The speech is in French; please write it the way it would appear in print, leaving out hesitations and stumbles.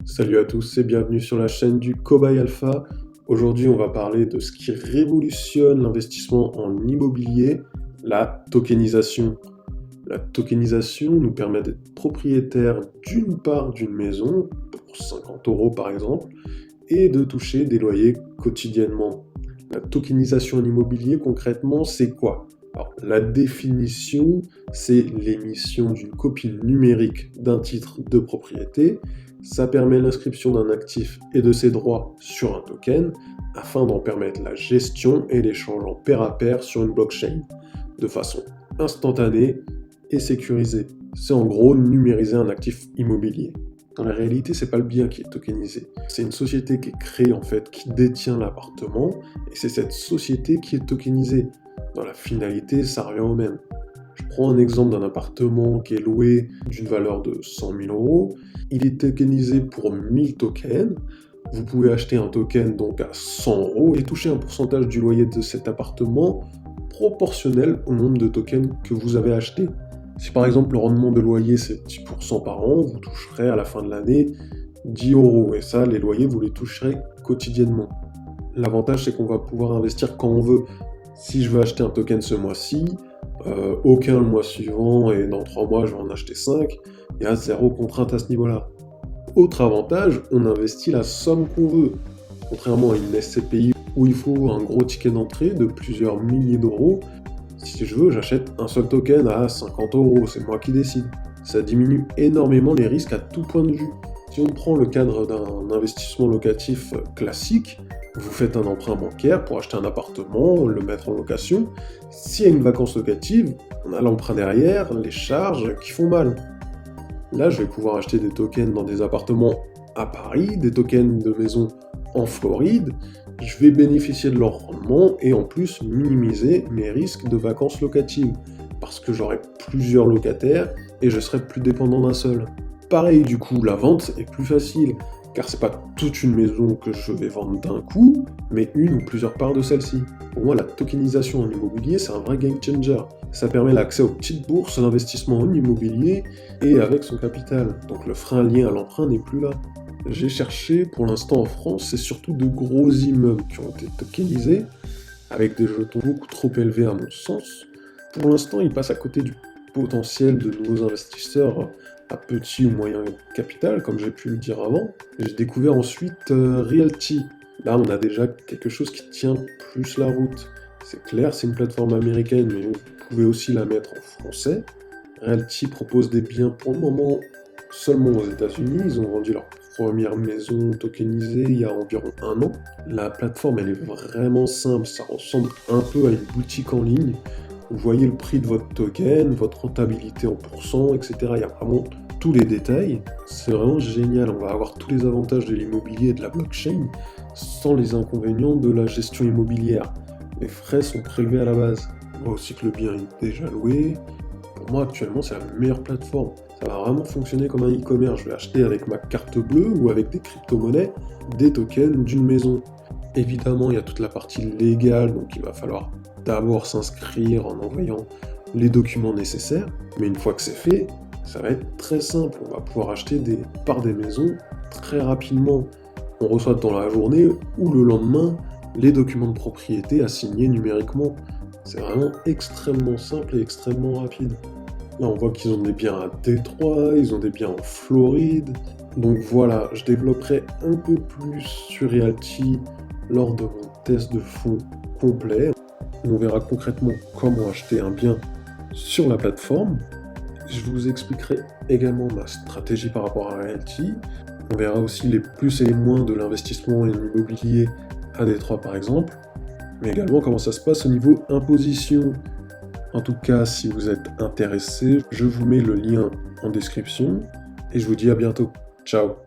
Salut à tous et bienvenue sur la chaîne du Cobaye Alpha. Aujourd'hui, on va parler de ce qui révolutionne l'investissement en immobilier, la tokenisation. La tokenisation nous permet d'être propriétaire d'une part d'une maison, pour 50 euros par exemple, et de toucher des loyers quotidiennement. La tokenisation en immobilier, concrètement, c'est quoi? Alors, la définition, c'est l'émission d'une copie numérique d'un titre de propriété. Ça permet l'inscription d'un actif et de ses droits sur un token afin d'en permettre la gestion et l'échange en pair à pair sur une blockchain de façon instantanée et sécurisée. C'est en gros numériser un actif immobilier. Dans la réalité, c'est pas le bien qui est tokenisé. C'est une société qui est créée en fait, qui détient l'appartement, et c'est cette société qui est tokenisée. Dans la finalité, ça revient au même. Je prends un exemple d'un appartement qui est loué d'une valeur de 100 000 euros. Il est tokenisé pour 1000 tokens. Vous pouvez acheter un token donc à 100 euros et toucher un pourcentage du loyer de cet appartement proportionnel au nombre de tokens que vous avez achetés. Si par exemple le rendement de loyer c'est 10% par an, vous toucherez à la fin de l'année 10 euros. Et ça, les loyers, vous les toucherez quotidiennement. L'avantage, c'est qu'on va pouvoir investir quand on veut. Si je veux acheter un token ce mois-ci, aucun le mois suivant, et dans 3 mois, je vais en acheter 5, il y a zéro contrainte à ce niveau-là. Autre avantage, on investit la somme qu'on veut. Contrairement à une SCPI où il faut un gros ticket d'entrée de plusieurs milliers d'euros, si je veux, j'achète un seul token à 50 euros, c'est moi qui décide. Ça diminue énormément les risques à tout point de vue. Si on prend le cadre d'un investissement locatif classique, vous faites un emprunt bancaire pour acheter un appartement, le mettre en location. S'il y a une vacance locative, on a l'emprunt derrière, les charges qui font mal. Là, je vais pouvoir acheter des tokens dans des appartements à Paris, des tokens de maisons en Floride. Je vais bénéficier de leur rendement et en plus minimiser mes risques de vacances locatives parce que j'aurai plusieurs locataires et je serai plus dépendant d'un seul. Pareil, du coup, la vente est plus facile car c'est pas toute une maison que je vais vendre d'un coup, mais une ou plusieurs parts de celle-ci. Pour moi, la tokenisation en immobilier, c'est un vrai game changer. Ça permet l'accès aux petites bourses d'investissement en immobilier et avec son capital. Donc le frein lié à l'emprunt n'est plus là. J'ai cherché, pour l'instant en France, c'est surtout de gros immeubles qui ont été tokenisés, avec des jetons beaucoup trop élevés à mon sens. Pour l'instant, ils passent à côté du potentiel de nouveaux investisseurs à petit ou moyen capital, comme j'ai pu le dire avant. J'ai découvert ensuite Realty. Là, on a déjà quelque chose qui tient plus la route. C'est clair, c'est une plateforme américaine, mais vous pouvez aussi la mettre en français. Realty propose des biens pour le moment seulement aux États-Unis. Ils ont vendu leur première maison tokenisée il y a environ 1 an. La plateforme, elle est vraiment simple. Ça ressemble un peu à une boutique en ligne. Vous voyez le prix de votre token, votre rentabilité en pourcent, etc. Il y a vraiment tous les détails. C'est vraiment génial. On va avoir tous les avantages de l'immobilier et de la blockchain sans les inconvénients de la gestion immobilière. Les frais sont prélevés à la base. On voit aussi que le bien est déjà loué. Pour moi, actuellement, c'est la meilleure plateforme. Ça va vraiment fonctionner comme un e-commerce. Je vais acheter avec ma carte bleue ou avec des crypto-monnaies des tokens d'une maison. Évidemment, il y a toute la partie légale, donc il va falloir d'abord s'inscrire en envoyant les documents nécessaires. Mais une fois que c'est fait, ça va être très simple. On va pouvoir acheter des parts des maisons très rapidement. On reçoit dans la journée ou le lendemain les documents de propriété à signer numériquement. C'est vraiment extrêmement simple et extrêmement rapide. Là, on voit qu'ils ont des biens à Détroit, ils ont des biens en Floride. Donc voilà, je développerai un peu plus sur Realty lors de mon test de fonds complet. On verra concrètement comment acheter un bien sur la plateforme. Je vous expliquerai également ma stratégie par rapport à Realty. On verra aussi les plus et les moins de l'investissement en immobilier à Détroit par exemple, mais également comment ça se passe au niveau imposition. En tout cas, si vous êtes intéressé, je vous mets le lien en description et je vous dis à bientôt. Ciao!